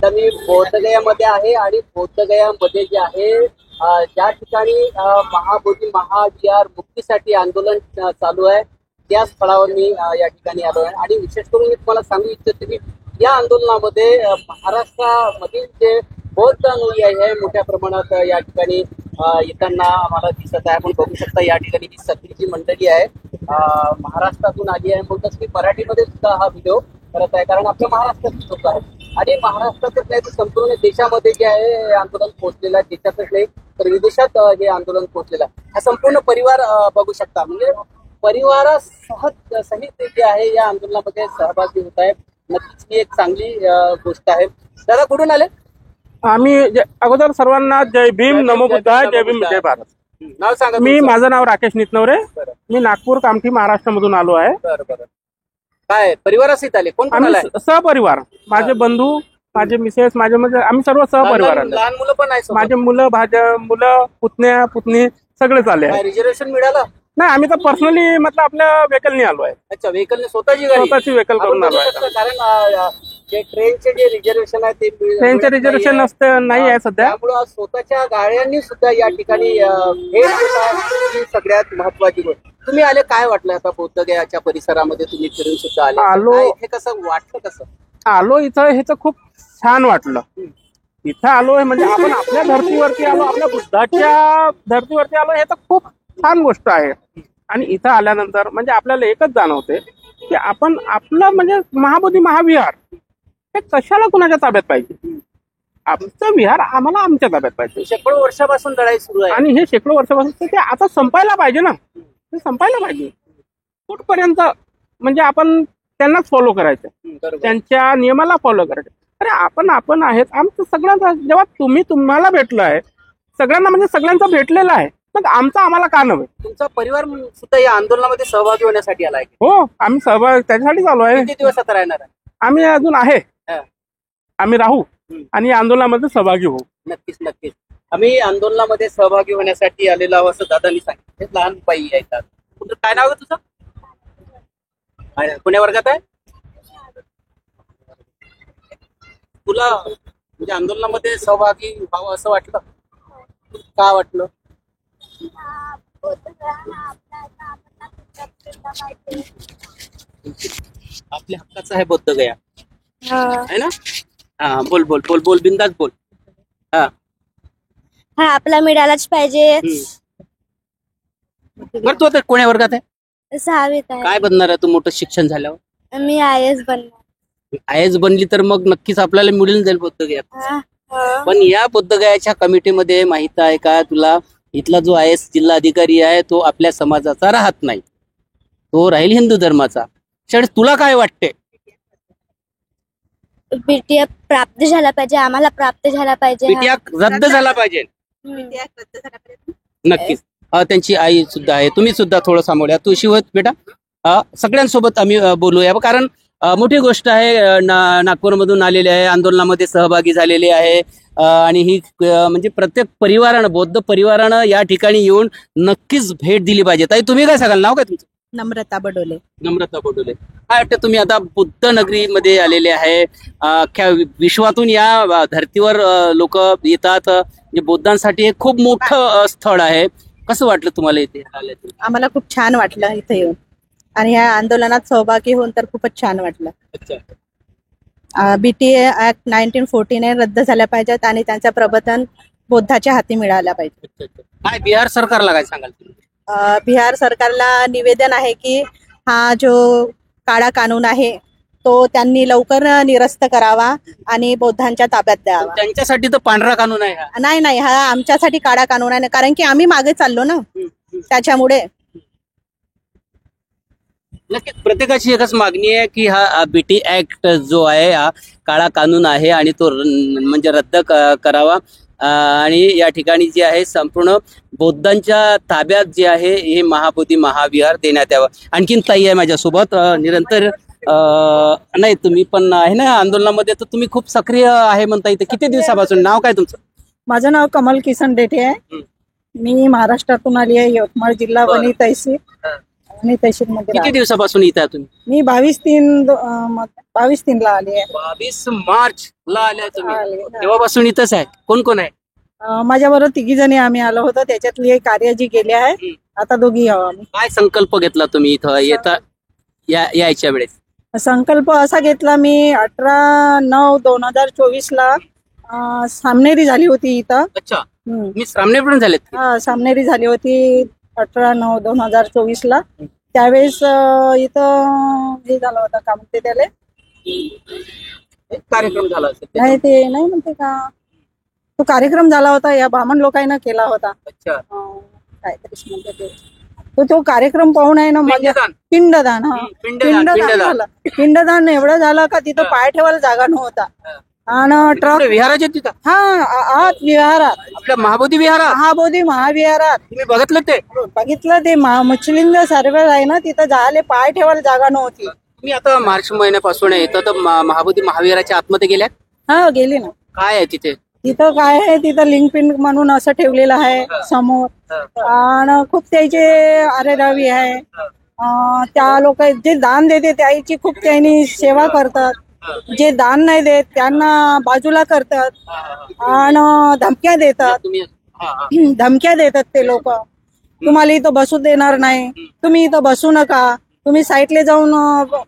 आता मी बोधगयामध्ये आहे आणि बोधगयामध्ये जे आहे ज्या ठिकाणी महाबोधी महाविहार मुक्तीसाठी आंदोलन चालू आहे त्या स्थळावर मी या ठिकाणी आलो आहे आणि विशेष करून मी तुम्हाला सांगू इच्छितो की या आंदोलनामध्ये महाराष्ट्रामधील जे बौद्ध अनुयायी आहे मोठ्या प्रमाणात या ठिकाणी येताना आम्हाला दिसत आहे. आपण बघू शकता या ठिकाणी ही सगळी जी मंडळी आहे महाराष्ट्रातून आली आहे. म्हणूनच मी मराठीमध्ये सुद्धा हा व्हिडिओ करत आहे कारण आपल्या महाराष्ट्रात लोक आहेत आणि महाराष्ट्रातच नाही तर संपूर्ण देशामध्ये जे आहे हे आंदोलन पोहोचलेलं आहे. देशातच नाही तर विदेशात हे आंदोलन पोहोचलेलं आहे. हा संपूर्ण परिवार बघू शकता म्हणजे परिवारासहित जे आहे या आंदोलनामध्ये सहभागी होत आहे. नक्कीच ही एक चांगली गोष्ट आहे. दादा कुठून आले? आम्ही अगोदर सर्वांना जय भीम नमो बुद्धाय जय भीम जय भारत. नाव सांगा. माझं नाव राकेश नितनवरे. मी नागपूर कामठी महाराष्ट्र मधून आलो आहे. काय परिवारासहित आले? कोण कोण आलाय? सहपरिवार माझे बंधू माझे मिसेस माझे म्हणजे आम्ही सर्व सहपरिवार आलो. लहान मुलं पण आहे? माझे मुलं मुलं पुतण्या पुतणी सगळेच आले. रिझर्वेशन मिळालं? नाही आम्ही तर पर्सनली मतलब आपल्या व्हेकलने आलो आहे. अच्छा व्हेकलने स्वतःची व्हेकल करून आलो आहे. कारण जे ट्रेनचे जे रिझर्वेशन आहे ते ट्रेनचे रिझर्वेशन नाही आहे सध्या. त्यामुळे स्वतःच्या गाड्यांनी सुद्धा या ठिकाणी भेट ही सगळ्यात महत्वाची गोष्ट. तुम्ही आले काय वाटलं आता बोधगयाच्या परिसरामध्ये तुम्ही फिरून सुद्धा आलो. हे कसं वाटलं? कसं आलो इथं हे तर खूप छान वाटलं. इथं आलोय म्हणजे आपण आपल्या धर्तीवरती आलो आपल्या बुद्धाच्या धर्तीवरती आलो हे तर खूप छान गोष्ट आहे. आणि इथं आल्यानंतर म्हणजे आपल्याला एकच जाणवते की आपण आपलं म्हणजे महाबोधी महाविहार हे कशाला कुणाच्या ताब्यात पाहिजे. आमचं विहार आम्हाला आमच्या ताब्यात पाहिजे. शेकडो वर्षापासून लढाई सुरू आहे आणि हे शेकडो वर्षापासून ते आता संपायला पाहिजे ना. ते संपायला पाहिजे. कुठपर्यंत म्हणजे आपण त्यांनाच फॉलो करायचं त्यांच्या नियमाला फॉलो करायचं. अरे आपण आहेत आमचं सगळ्यांचा जेव्हा तुम्हाला भेटलं आहे सगळ्यांना म्हणजे सगळ्यांचा भेटलेला आहे मग आमचा आम्हाला का नव्हे. तुमचा परिवार सुद्धा या आंदोलनामध्ये सहभागी होण्यासाठी आलाय? हो आम्ही सहभाग त्याच्यासाठीच आलो आहे. किती दिवस आता राहणार आहे? आम्ही अजून आहे आम्ही राहू आणि आंदोलनामध्ये सहभागी होऊ. नक्कीच नक्कीच आम्ही आंदोलनामध्ये सहभागी होण्यासाठी आलेलो आहोत असं दादांनी सांगितलं. लहान बाई येतात. काय नाव आहे तुझं? कोण्या वर्गात आहे? तुला म्हणजे आंदोलनामध्ये सहभागी व्हावं असं वाटलं? का वाटलं? आपल्या हक्काचं आहे बोधगया है ना? हा बोल बोल बोल बोल बिंदास बोल. हा आपला मिळालाच पाहिजे. बरं तू आता कोण्या वर्गात आहे? 6वीत आहे. काय बनणार आहे तू मोठं शिक्षण झाल्यावर? मी IAS बनणार. IAS बनली तर मग नक्कीच आपल्याला मिळून जाईल बोधगया. पण या बोधगयाच्या कमिटीमध्ये माहित आहे का तुला इथला जो IAS जिल्हा अधिकारी आहे तो आपल्या समाजाचा राहत नाही. तो राहील हिंदू धर्माचा. तुला काय वाटते? BTF प्राप्त झाला पाहिजे. आम्हाला प्राप्त झाला पाहिजे. BTF रद्द झाला पाहिजे. नक्कीच त्यांची आई सुद्धा आहे. तुम्ही सुद्धा थोडं सांभाळूया. तू शिवत बेटा सगळ्यांसोबत आम्ही बोलूया कारण मोठी गोष्ट आहे. नागपूरमधून आलेले आहे आंदोलनामध्ये सहभागी झालेले आहे आणि ही म्हणजे प्रत्येक परिवारानं बौद्ध परिवारानं या ठिकाणी येऊन नक्कीच भेट दिली पाहिजे. ताई तुम्ही काय सांगाल? नाव काय तुमचं? नम्रता बडोले. नम्रता बडोले. काय वाटतं तुम्ही आता बुद्ध नगरीमध्ये आलेले आहे. अख्ख्या विश्वातून या धर्तीवर लोक येतात. म्हणजे बौद्धांसाठी हे खूप मोठं स्थळ आहे. कसं वाटलं तुम्हाला इथे आल्याचं? आम्हाला खूप छान वाटलं इथे येऊन आणि ह्या आंदोलनात सहभागी होऊन तर खूपच छान वाटलं. BTA ऍक्ट 1949 रद्द झाल्या पाहिजेत आणि त्यांचं प्रबंधन बौद्धाच्या हाती मिळालं पाहिजे. काय बिहार सरकारला काय सांगाल तुम्ही? बिहार सरकारला निवेदन आहे की हा जो काळा कानून आहे तो त्यांनी लवकर निरस्त करावा आणि बौद्धांच्या ताब्यात द्यावा. त्यांच्यासाठी तर पांढरा कानून आहे. नाही हा आमच्यासाठी काळा कानून आहे कारण की आम्ही मागे चाललो ना त्याच्यामुळे. नक्कीच प्रत्येकाची एकच मागणी आहे की हा BT ऍक्ट जो आहे हा काळा कानून आहे आणि तो म्हणजे रद्द करावा आणि या ठिकाणी जे आहे संपूर्ण बौद्धांच्या ताब्यात जे आहे हे महाबोधी महाविहार देण्यात यावं. आणखीन ताई आहे माझ्यासोबत निरंतर नाही तुम्ही पण आहे ना आंदोलनामध्ये तर तुम्ही खूप सक्रिय आहे म्हणता येते. किती दिवसापासून? नाव काय तुमचं? माझं नाव कमल किसन डेठे आहे. मी महाराष्ट्रातून आली आहे. यवतमाळ जिल्हा वणी तहसील. आणि तहसीलमध्ये किती राहते. दिवसापासून इथं आहे तुम्ही? मी 22/3 ला आली आहे. 22 मार्च ला आल्या तुम्ही. आले. तेव्हापासून इथंच आहे. कोण कोण आहे? माझ्याबरोबर 3 जणी आम्ही आलो होतो. त्याच्यातली एक कार्याजी गेले आहे. आता दोघी आहो आम्ही. काय संकल्प घेतला तुम्ही इथं यायच्या वेळेस? संकल्प असा घेतला मी 18/9/2024 ला सामनेरी झाली होती इथं. अच्छा, हम्म. मी सामने पण झालेत. सामनेरी झाली होती 18/9/2024 ला. त्यावेळेस इथं हे झालं होतं का म्हणते त्याला, एक कार्यक्रम झाला असेल त्याच्यात. नाही ते नाही म्हणते का, तो कार्यक्रम झाला होता या ब्राह्मण लोकांना केला होता. अच्छा, काहीतरीच म्हणते ते. तो कार्यक्रम पाहून आहे ना माझ्या पिंडदान. पिंडदान पिंडदान. झालं. पिंडदान एवढं झालं का तिथं पाय ठेवायला जागा नव्हता. आणि ट्रक पुढे विहाराचे तिथं आत विहारात, आपल्या महाबोधी विहारात महाबोधी महाविहारात तुम्ही बघितलं ते? बघितलं ते मुस्लिम सर्वे आहे ना, तिथं जायला पाय ठेवायला जागा नव्हती. तुम्ही आता मार्च महिन्यापासून आहे इथं, तर महाबोधी महाविहाराच्या आतमध्ये गेल्यात. हा गेली ना. काय आहे तिथे? तिथं काय आहे, तिथं लिंक पिन म्हणून असं ठेवलेलं आहे समोर. आणि खूप त्याचे आरेरावी आहे. त्या लोक जे दान देते त्याची खूप त्यांनी सेवा करतात. जे दान नाही देत त्यांना बाजूला करतात आणि धमक्या देतात. तुम्ही धमक्या देतात ते लोक. तुम्हाला इथं बसू देणार नाही, तुम्ही इथं बसू नका, तुम्ही साईटले जाऊन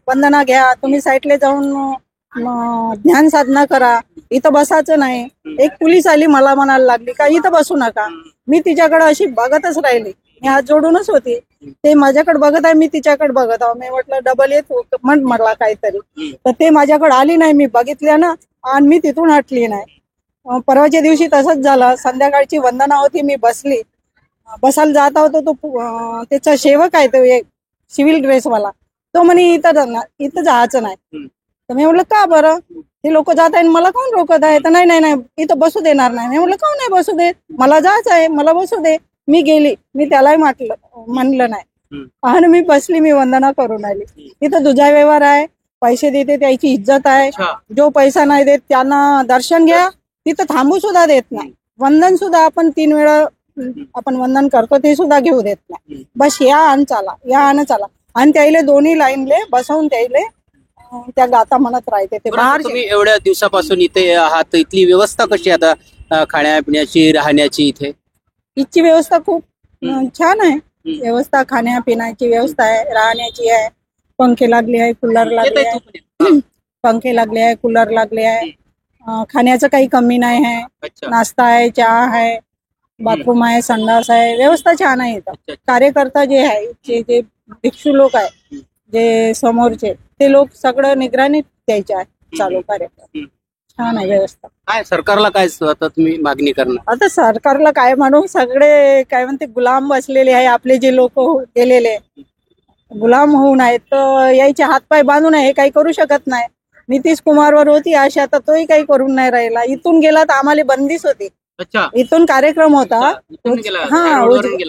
वंदना घ्या, तुम्ही साईटले जाऊन ध्यान साधना करा, इथं बसायचं नाही. एक पोलीस आली, मला म्हणायला लागली का इथं बसू नका. मी तिच्याकडे अशी बघतच राहिली, मी हात जोडूनच होती. ते माझ्याकडे बघत आहे, मी तिच्याकडे बघत आहो. मी म्हटलं डबल येत म्हटला काहीतरी, तर ते माझ्याकडे आली नाही. मी बघितल्या ना, आणि मी तिथून हटली नाही. परवाच्या दिवशी तसंच झालं. संध्याकाळची वंदना होती, मी बसायला जात होतो. तो त्याचा सेवक आहे तो एक सिव्हिल ड्रेसवाला, तो म्हणे इथं जायचं नाही. तर मी म्हटलं का बरं, ते लोक जात आहे मला कोण रोकत आहे. तर नाही नाही नाही इथं बसू देणार नाही. मी म्हटलं का नाही बसू दे, मला जायचं आहे, मला बसू दे. मी गेली, मी त्यालाही म्हणलं नाही. आणि मी बसली, मी वंदना करून आली. इथं दुजा व्यवहार आहे, पैसे देते त्याची इज्जत आहे. जो पैसा नाही देत त्यांना दर्शन घ्या, तिथं थांबू सुद्धा देत नाही. वंदन सुद्धा आपण 3 वेळा आपण वंदन करतो ते सुद्धा घेऊ देत नाही. बस या आणि चाला, या आणि चाला. आणि त्याला दोन्ही लाईनले बसवून त्याला त्या गाता म्हणत राहते. ते बाहेर तुम्ही एवढ्या दिवसापासून इथे आहात, इथली व्यवस्था कशी आता खाण्यापिण्याची, राहण्याची? इथची व्यवस्था खूप छान आहे. व्यवस्था खाण्यापिण्याची व्यवस्था आहे, राहण्याची आहे. पंखे लागले आहे, कूलर लागले आहे, पंखे लागले आहे, कूलर लागले आहे. खाण्याचं काही कमी नाही आहे. नाश्ता आहे, चहा आहे, बाथरूम आहे, संडास आहे. व्यवस्था छान आहे इथं. कार्यकर्ता जे आहे, जे भिक्षू लोक आहे, जे समोरचे ते लोक सगळं निगराणी द्यायचे आहे. चालू कार्यक्रम छान आहे व्यवस्था. काय सरकारला काय आता तुम्ही मागणी करणार? आता सरकारला काय म्हणू, सगळे काय म्हणते गुलाम बसलेले आहे. आपले जे लोक गेलेले गुलाम होऊन आहेत, तर यायचे हातपाय बांधून आहे, हे काही करू शकत नाही. नितीश कुमारवर होती आशा, तर तोही काही करून नाही राहिला. इथून गेला तर आम्हाला बंदीच होती. इथून कार्यक्रम होता,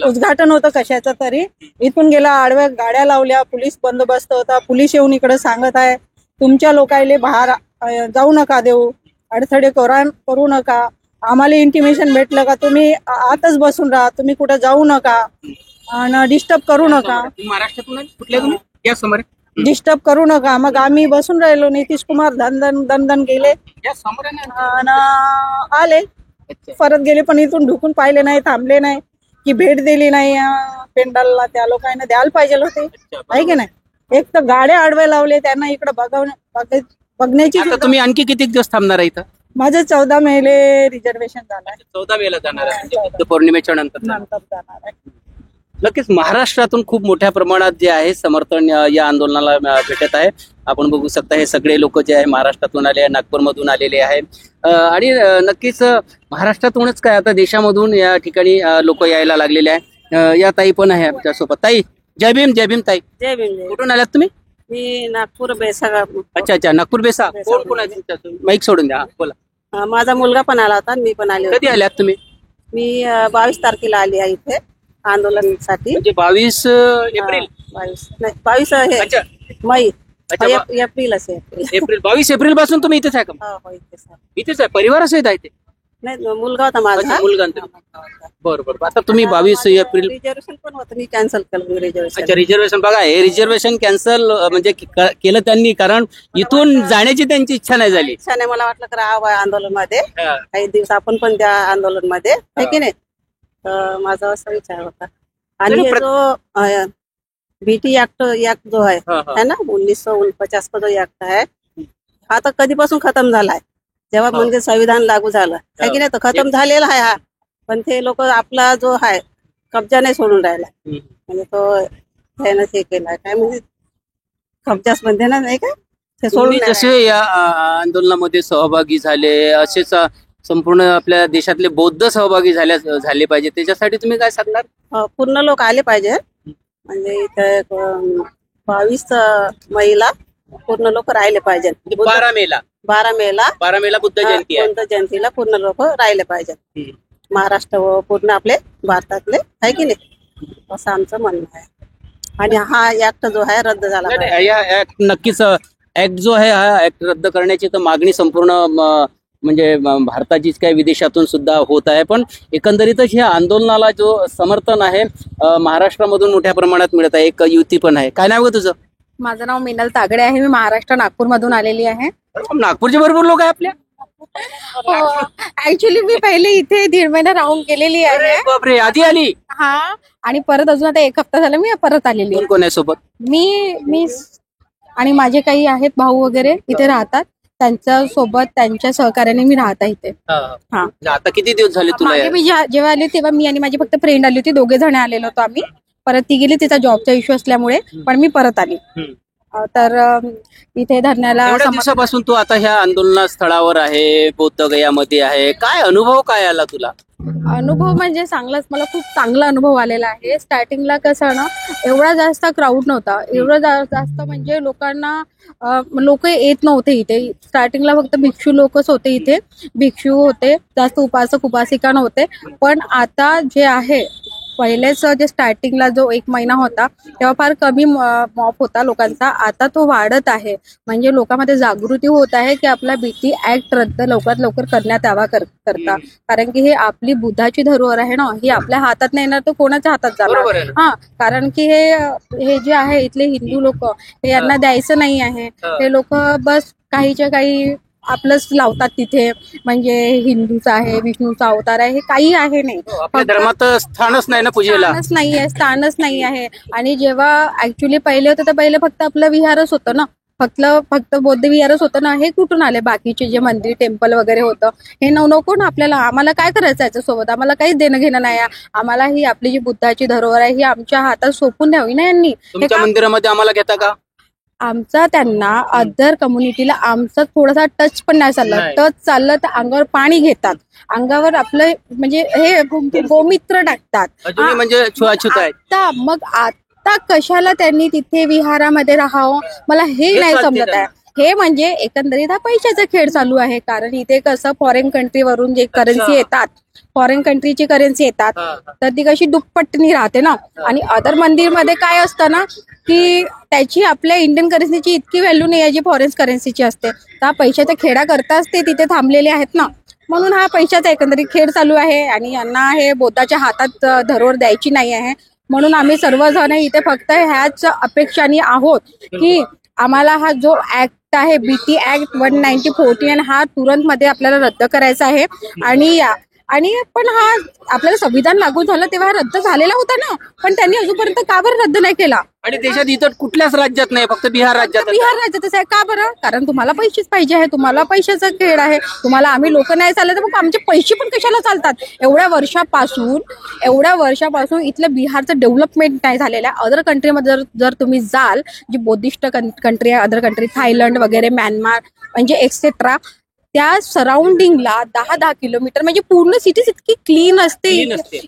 उद्घाटन होतं कशाचं तरी. इथून गेला, आडव्या गाड्या लावल्या, पोलीस बंदोबस्त होता. पोलीस येऊन इकडे सांगत आहे तुमच्या लोकांना बाहेर जाऊ नका देऊ, अडथळे करू नका. आम्हाला इंटिमेशन भेटलं का तुम्ही आतच बसून राहा, तुम्ही कुठं जाऊ नका आणि डिस्टर्ब करू नका. महाराष्ट्रातून कुठल्या तुम्ही या समोर डिस्टर्ब करू नका. मग आम्ही बसून राहिलो. नितीश कुमार दन गेले आणि आले, परत गेले. पण इथून ढुकून पाहिले नाही, थांबले नाही, की भेट दिली नाही पेंडालला. त्या लोकांना द्यायला पाहिजे होते, आहे की नाही. एक तर गाड्या आडवे लावले त्यांना इकडे बघण्याची. तुम्ही आणखी किती दिवस थांबणार आहे इथं? माझं 14 मेले रिझर्वेशन झालं आहे. 14 मेला जाणार आहे, बुद्ध पौर्णिमेच्या नंतर जाणार आहे. नक्कीच महाराष्ट्रातून खूप मोठ्या प्रमाणात जे आहे समर्थन या आंदोलनाला भेटत आहे. आपण बघू शकता हे सगळे लोक जे आहे महाराष्ट्रातून आले, नागपूरमधून आलेले आहे. आणि नक्कीच महाराष्ट्रातूनच काय आता देशामधून या ठिकाणी लोक यायला लागलेले आहे. या ताई पण आहे आमच्यासोबत. ताई जय भीम. जय भीम ताई. जय भीम. कुठून आल्यात तुम्ही? मी नागपूर बेसागा. अच्छा, नागपूर बेसा. कोण कोण आहे? माईक सोडून द्या, बोला. माझा मुलगा पण आला होता, मी पण आले. कधी आल्यात तुम्ही? मी 22 तारखेला आली आहे इथे आंदोलनासाठी. म्हणजे 22 एप्रिल? 22 मई. एप्रिल असेल. एप्रिल 22 एप्रिल पासून तुम्ही इथेच आहे का? इथेच आहे. इथेच आहे, परिवारासहित आहे ते? नाही, मुलगा होता माझा. मुलगा. बरोबर. आता तुम्ही 22 एप्रिल रिझर्वेशन पण होतं, मी कॅन्सल केलं रिझर्वेशन. अच्छा, रिझर्वेशन बघा, हे रिझर्वेशन कॅन्सल म्हणजे केलं त्यांनी, कारण इथून जाण्याची त्यांची इच्छा नाही झाली. इच्छा नाही, मला वाटलं राहावं आंदोलन मध्ये काही दिवस, आपण पण त्या आंदोलन मध्ये आहे की नाही, तर माझा असा विचार होता. आणि हे जो बीटी ऍक्ट जो आहे ना 1949 का जो ऍक्ट आहे, हा तर कधीपासून खतम झालाय, जेव्हा म्हणजे संविधान लागू झालं आहे की नाही, तर खतम झालेला आहे हा. पण ते लोक आपला जो आहे कब्जा नाही सोडून राहिला, म्हणजे तो त्यानं हे केलाय, काय म्हणजे कब्जाच म्हणते ना, नाही का, ते सोडून तुम्ही जसे या आंदोलनामध्ये सहभागी झाले, असेच संपूर्ण आपल्या देशातले बौद्ध सहभागी झाले पाहिजे, त्याच्यासाठी तुम्ही काय सांगणार? पूर्ण लोक आले पाहिजे, म्हणजे इथे 22 मेला पूर्ण लोक राहिले पाहिजे. 12 मेला 12 मेला बुद्ध जयंती आहे. बुद्ध जयंतीला पूर्ण लोक राहिले पाहिजे, महाराष्ट्र व पूर्ण आपले भारतातले आहे की नाही, असं आमचं म्हणणं आहे. आणि हा ऍक्ट जो आहे रद्द झाला नाही, पाहिजे. नाही, या ऍक्ट नक्कीच ऍक्ट जो आहे हा ऍक्ट रद्द करण्याची तर मागणी संपूर्ण म्हणजे भारताचीच काय विदेशातून सुद्धा होत आहे. पण एकंदरीतच ह्या आंदोलनाला जो समर्थन आहे महाराष्ट्रामधून मोठ्या प्रमाणात मिळत आहे. एक युती पण आहे. काय नाव आहे तुझं? माझं नाव मिनल तागडे आहे. मी महाराष्ट्र नागपूर मधून आलेली आहे. नागपूरचे भरपूर लोक आहे आपल्या. ऍक्च्युली मी पहिले इथे 1.5 महिना राहून गेलेली आहे. बापरे, आधी आली? हा, आणि परत अजून आता 1 हप्ता झाला मी परत आलेली आहे. कोण आहे सोबत? मी आणि माझे काही आहेत भाऊ वगैरे इथे राहतात, त्यांच्या सोबत त्यांच्या सहकार्याने मी राहता इथे. हा, आता किती दिवस झाले तुला? मागे मी जेव्हा आले तेव्हा मी आणि माझी फक्त फ्रेंड आली होती, 2 जण आलेलो होतो आम्ही. परत ती गेली तिचा जॉबचा इश्यू असल्यामुळे, पण मी परत आली. तर इथे धरण्याला एवढ्या दिवसापासून तू आता ह्या आंदोलना स्थळावर आहे, बौद्धगयामध्ये आहे, काय अनुभव काय आला तुला? अनुभव म्हणजे चांगलाच, मला खूप चांगला अनुभव आलेला आहे. स्टार्टिंगला कसं ना, एवढा जास्त क्राऊड नव्हता, एवढं जास्त म्हणजे लोक येत नव्हते इथे. स्टार्टिंगला फक्त भिक्षू लोकच होते इथे, भिक्षू होते, जास्त उपासक उपासिका नव्हते. पण आता जे आहे, पहिलेच जे स्टार्टिंगला जो 1 महिना होता तेव्हा फार कमी मॉप होता लोकांचा, आता तो वाढत आहे. म्हणजे लोकांमध्ये जागृती होत आहे की आपला बीटी ऍक्ट रद्द लवकरात लवकर करण्यात यावा करता. कारण की हे आपली बुद्धाची धरोहर आहे ना, ही आपल्या हातात नाही येणार तर कोणाच्या हातात जाणार? हा, कारण की हे जे आहे इथले हिंदू लोक, हे यांना द्यायचं नाही आहे. हे लोक बस काहीच्या काही आपलंच लावतात तिथे, म्हणजे हिंदूचा आहे, विष्णूचा अवतार आहे, हे काही आहे नाही. आपल्या धर्मात स्थानच नाही ना पूजेला, स्थानच नाही आहे. आणि जेव्हा ऍक्च्युली पहिले होतं तर पहिले फक्त आपलं विहारच होतं ना, फक्त बौद्ध विहारच होतं ना. हे कुठून आले बाकीचे जे मंदिर टेम्पल वगैरे होतं? हे नको ना आपल्याला. आम्हाला काय करायचं याच्यासोबत? आम्हाला काहीच देणं घेणं नाही. आम्हाला ही आपली जी बुद्धाची धरोहर आहे ही आमच्या हातात सोपून द्यावी ना यांनी. तुमच्या मंदिरामध्ये आम्हाला घेता का? आमचा त्यांना अदर कम्युनिटीला आमचा थोडासा टच पण नाही चाललं. टच चाललं तर अंगावर पाणी घेतात, अंगावर आपलं म्हणजे हे गोमित्र टाकतात. म्हणजे छुआछूत आहे. मग आता कशाला त्यांनी तिथे विहारामध्ये राहावं, मला हे नाही समजत आहे. हे म्हणजे एकंदरीत हा पैशाचा खेळ चालू आहे. कारण इथे कसं फॉरेन कंट्रीवरून जे करन्सी येतात, फॉरेन कंट्रीची करन्सी येतात, तर ती कशी दुप्पटनी राहते ना. आणि अदर मंदिरमध्ये काय असतं ना, की त्याची आपल्या इंडियन करन्सीची इतकी व्हॅल्यू नाही आहे जी फॉरेन करन्सीची असते. तर पैशाच्या खेळा करताच ते तिथे थांबलेले आहेत ना. म्हणून हा पैशाचा एकंदरीत खेळ चालू आहे. आणि यांना हे बौद्धाच्या हातात धरोहर द्यायची नाही आहे. म्हणून आम्ही सर्वजण इथे फक्त ह्याच अपेक्षाने आहोत की आम्हाला हा जो ऍक्ट आहे बीटी ऍक्ट 1914 हा तुरंत मध्ये आपल्याला रद्द करायचा आहे. आणि पण हा आपल्याला संविधान लागू झालं तेव्हा रद्द झालेला होता ना, पण त्यांनी अजूनपर्यंत का बरं रद्द नाही केला? आणि देशात इतर कुठल्याच राज्यात नाही, फक्त बिहार राज्यातच आहे. का बरं? कारण तुम्हाला पैसेच पाहिजे आहे, तुम्हाला पैशाचा खेळ आहे. तुम्हाला आम्ही लोक नाही चालले तर मग आमचे पैसे पण कशाला चालतात? एवढ्या वर्षापासून इथलं बिहारचं डेव्हलपमेंट नाही झालेलं आहे. अदर कंट्रीमध्ये जर तुम्ही जाल, जी बौद्धिस्ट कंट्री आहे, अदर कंट्री थायलंड वगैरे, म्यानमार म्हणजे एक्सेट्रा, त्या सराउंडिंगला 10 किलोमीटर म्हणजे पूर्ण सिटीज इतकी क्लीन असते,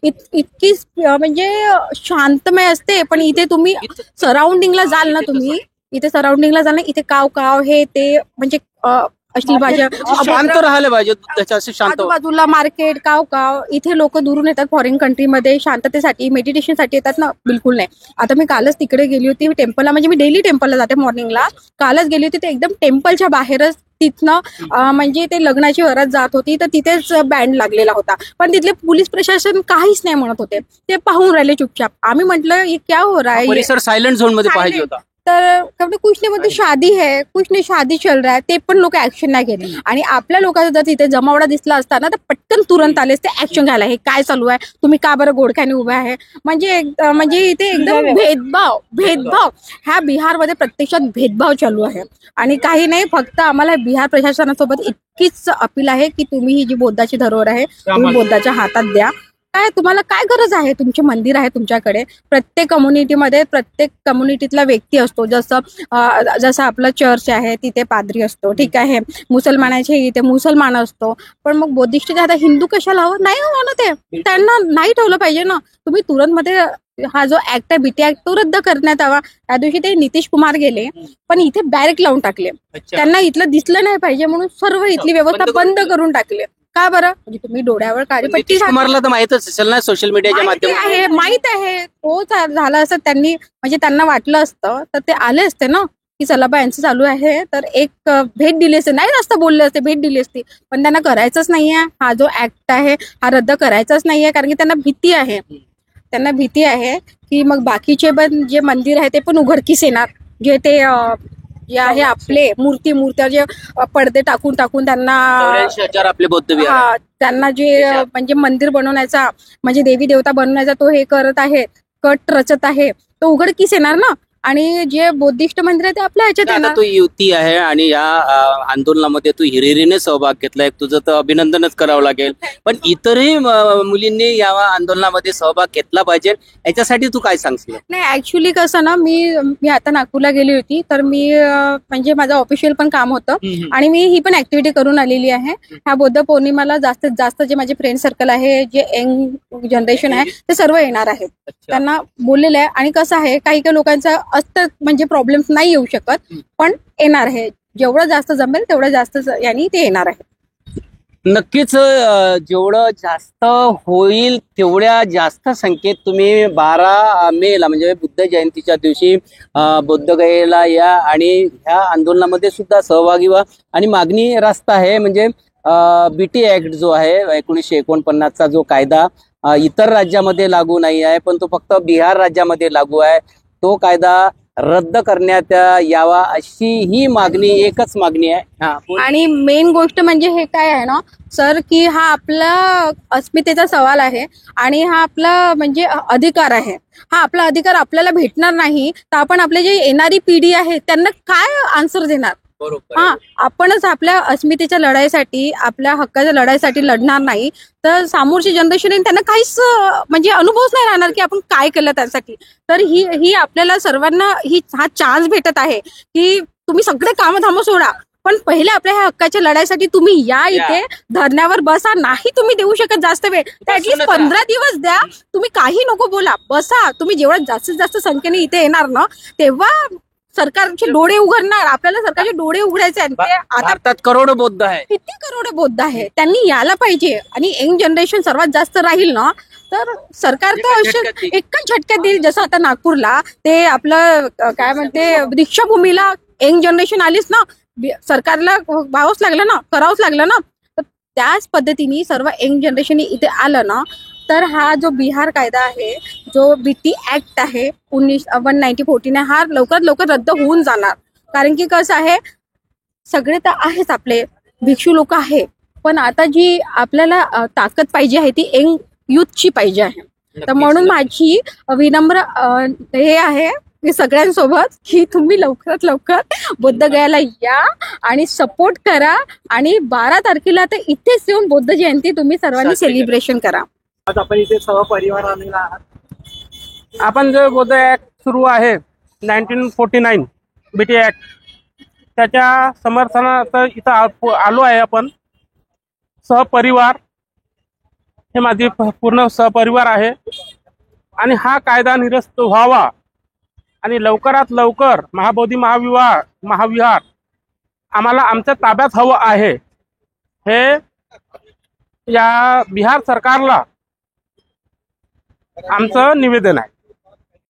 इतकी म्हणजे शांतमय असते. पण इथे तुम्ही सराउंडिंगला जाल ना, इथे काव हे ते म्हणजे अश्लील भाषा, शांत राहायला पाहिजे. आजूबाजूला मार्केट, काव इथे लोक दुरून येतात फॉरेन कंट्रीमध्ये शांततेसाठी, मेडिटेशनसाठी येतात ना. बिलकुल नाही. आता मी कालच तिकडे गेली होती टेम्पलला, म्हणजे मी डेली टेम्पलला जाते मॉर्निंगला. कालच गेली होती, ते एकदम टेम्पलच्या बाहेरच तिथनं म्हणजे ते लग्नाची वरात जात होती तर तिथेच बँड लागलेला होता, पण तिथले पोलीस प्रशासन काहीच नाही म्हणत होते, ते पाहून राहिले चुपचाप. आम्ही म्हटलं ये क्या हो रहा है, परिसर सायलेंट झोन मध्ये पाहिजे होता. तर कुछ नाही मध्ये शादी है, कुछ नाही शादी चल रहा है, ते पण लोक ऍक्शन नाही घेत. आणि आपल्या लोकांचा जर तिथे जमावडा दिसला असता ना तर पटकन तुरंत आलेच ते ऍक्शन घ्यायला, हे काय चालू आहे, तुम्ही का बरं गोडख्याने उभे आहे. म्हणजे इथे एकदम भेदभाव ह्या बिहारमध्ये प्रत्यक्षात भेदभाव चालू आहे. आणि काही नाही, फक्त आम्हाला बिहार प्रशासनासोबत इतकीच अपील आहे की तुम्ही ही जी बौद्धाची धरोहर आहे तुम्ही बौद्धाच्या हातात द्या. काय तुम्हाला काय गरज आहे, तुमचे मंदिर आहे तुमच्याकडे, प्रत्येक कम्युनिटीमध्ये प्रत्येक कम्युनिटीतला व्यक्ती असतो. जसं आपलं चर्च आहे तिथे पादरी असतो, ठीक आहे, मुसलमानाचे इथे मुसलमान असतो, पण मग बौद्धिस्टचे आता हिंदू कशाला हवं, नाही हवं ना, ते त्यांना नाही ठेवलं पाहिजे ना. तुम्ही तुरंत मध्ये हा जो ऍक्ट आहे बीटी ऍक्ट तो रद्द करण्यात यावा. त्या दिवशी ते नितीश कुमार गेले पण इथे बॅरेक लावून टाकले, त्यांना इथलं दिसलं नाही पाहिजे म्हणून सर्व इथली व्यवस्था बंद करून टाकली. का बरं, म्हणजे तुम्ही डोळ्यावर काळी पट्टी कुमारला तर माहितच असेल ना सोशल मीडियाच्या माध्यमातून, माहित आहे, हो झालं असं त्यांनी, म्हणजे त्यांना वाटलं असतं तर ते आले असते ना की चला बा यांचं चालू आहे तर एक भेट दिली असते, नाही जास्त बोलले असते, भेट दिली असती. पण त्यांना करायचंच नाहीये, हा जो ऍक्ट आहे हा रद्द करायचाच नाहीये, कारण की त्यांना भीती आहे की मग बाकीचे पण जे मंदिर आहे ते पण उघडकीस येणार, जे ते जे आहे आपले मूर्त्या जे पडदे टाकून त्यांना 84,000 आपले बौद्ध विहार, त्यांना जे म्हणजे मंदिर बनवण्याचा, म्हणजे देवी देवता बनवण्याचा तो हे करत आहे, कट रचत आहे, तो उघडकीस येणार ना. आणि जे बौद्धिस्ट मंदिर आहे ते आपल्या ह्याच्यात येणार. तू युवती आहे आणि या आंदोलनामध्ये तू हिरिरीने सहभाग घेतलाय, तुझं तर अभिनंदनच करावं लागेल. पण इतरही मुलींनी या आंदोलनामध्ये सहभाग घेतला पाहिजे, याच्यासाठी तू काय सांगशील? नाही, ऍक्च्युली कसं ना, मी आता नागपूरला गेली होती तर मी म्हणजे माझं ऑफिशियल पण काम होतं आणि मी ही पण ऍक्टिव्हिटी करून आलेली आहे. ह्या बौद्ध पौर्णिमाला जास्तीत जास्त जे माझे फ्रेंड सर्कल आहे, जे यंग जनरेशन आहे ते सर्व येणार आहेत. त्यांना बोललेलं आहे. आणि कसं आहे, काही लोकांचं असतं म्हणजे प्रॉब्लेम्स नाही येऊ शकत, पण येणार आहे, जेवढं जास्त जमेल तेवढं जास्त यांनी ते येणार आहे. नक्कीच जेवढं जास्त होईल तेवढ्या जास्त संख्येत तुम्ही 12 मेला म्हणजे बुद्ध जयंतीच्या दिवशी बोधगयेला या आणि ह्या आंदोलनामध्ये सुद्धा सहभागी व्हा. आणि मागणी रास्त आहे, म्हणजे बीटी ऍक्ट जो आहे 1949चा जो कायदा इतर राज्यामध्ये लागू नाही आहे, पण तो फक्त बिहार राज्यामध्ये लागू आहे, तो कायदा रद्द करण्यात यावा अशी ही मागणी, एकच मागणी आहे. आणि मेन गोष्ट म्हणजे हे काय आहे ना सर, की हा आपला अस्मितेचा सवाल आहे आणि हा आपला म्हणजे अधिकार आहे. हा आपला अधिकार आपल्याला भेटणार नाही तर आपण आपले जे येणारी पिढी आहे त्यांना काय आन्सर देणार. हा, आपणच आपल्या अस्मितेच्या लढाईसाठी, आपल्या हक्काच्या लढाईसाठी लढणार नाही तर समोरची जनरेशन त्यांना काहीच म्हणजे अनुभवच नाही राहणार की आपण काय केलं त्यासाठी. तर ही आपल्याला सर्वांना हा चान्स भेटत आहे की तुम्ही सगळे कामधाम सोडा, पण पहिले आपल्या ह्या हक्काच्या लढाईसाठी तुम्ही या, इथे धरण्यावर बसा. नाही तुम्ही देऊ शकत जास्त वेळ, तर ऍटलीस्ट 15 दिवस द्या, तुम्ही काही नको बोला, बसा. तुम्ही जेवढं जास्तीत जास्त संख्येने इथे येणार ना तेव्हा सरकारचे डोळे उघडणार, आपल्याला सरकारचे डोळे उघडायचे आहेत. भारतात करोडो बौद्ध आहे, किती करोड बौद्ध आहे, त्यांनी यायला पाहिजे. आणि यंग जनरेशन सर्वात जास्त राहील ना तर सरकार तर एकाच झटक्यात देईल. जसं आता नागपूरला ते आपलं काय म्हणते दीक्षाभूमीला यंग जनरेशन आलीच ना, सरकारला व्हावंच लागलं ना, करावंच लागलं ना. तर त्याच पद्धतीने सर्व यंग जनरेशन इथे आलं ना तर हा जो बिहार कायदा आहे, जो बीटी ऍक्ट आहे 1914 हा लवकरात लवकर रद्द होऊन जाणार. कारण की कसं आहे, सगळे तर आहेच आपले भिक्षू लोक आहे, पण आता जी आपल्याला ताकद पाहिजे आहे ती यंग युथची पाहिजे आहे. तर म्हणून माझी विनम्र हे आहे की सगळ्यांसोबत की तुम्ही लवकरात लवकर बोधगयाला या आणि सपोर्ट करा आणि 12 तारखेला तर इथेच येऊन बौद्ध जयंती तुम्ही सर्वांनी सेलिब्रेशन करा. आज आपण इथे सहपरिवार आलेला आहात. आपण जो बौद्ध ऍक्ट सुरू आहे 1949 बीटी ऍक्ट, त्याच्या समर्थनार्थ इथं आलो आहे आपण सहपरिवार. हे माझे पूर्ण सहपरिवार आहे आणि हा कायदा निरस्त व्हावा आणि लवकरात लवकर महाबोधी महाविहार आम्हाला आमच्या ताब्यात हवं आहे, हे या बिहार सरकारला आमचं निवेदन आहे.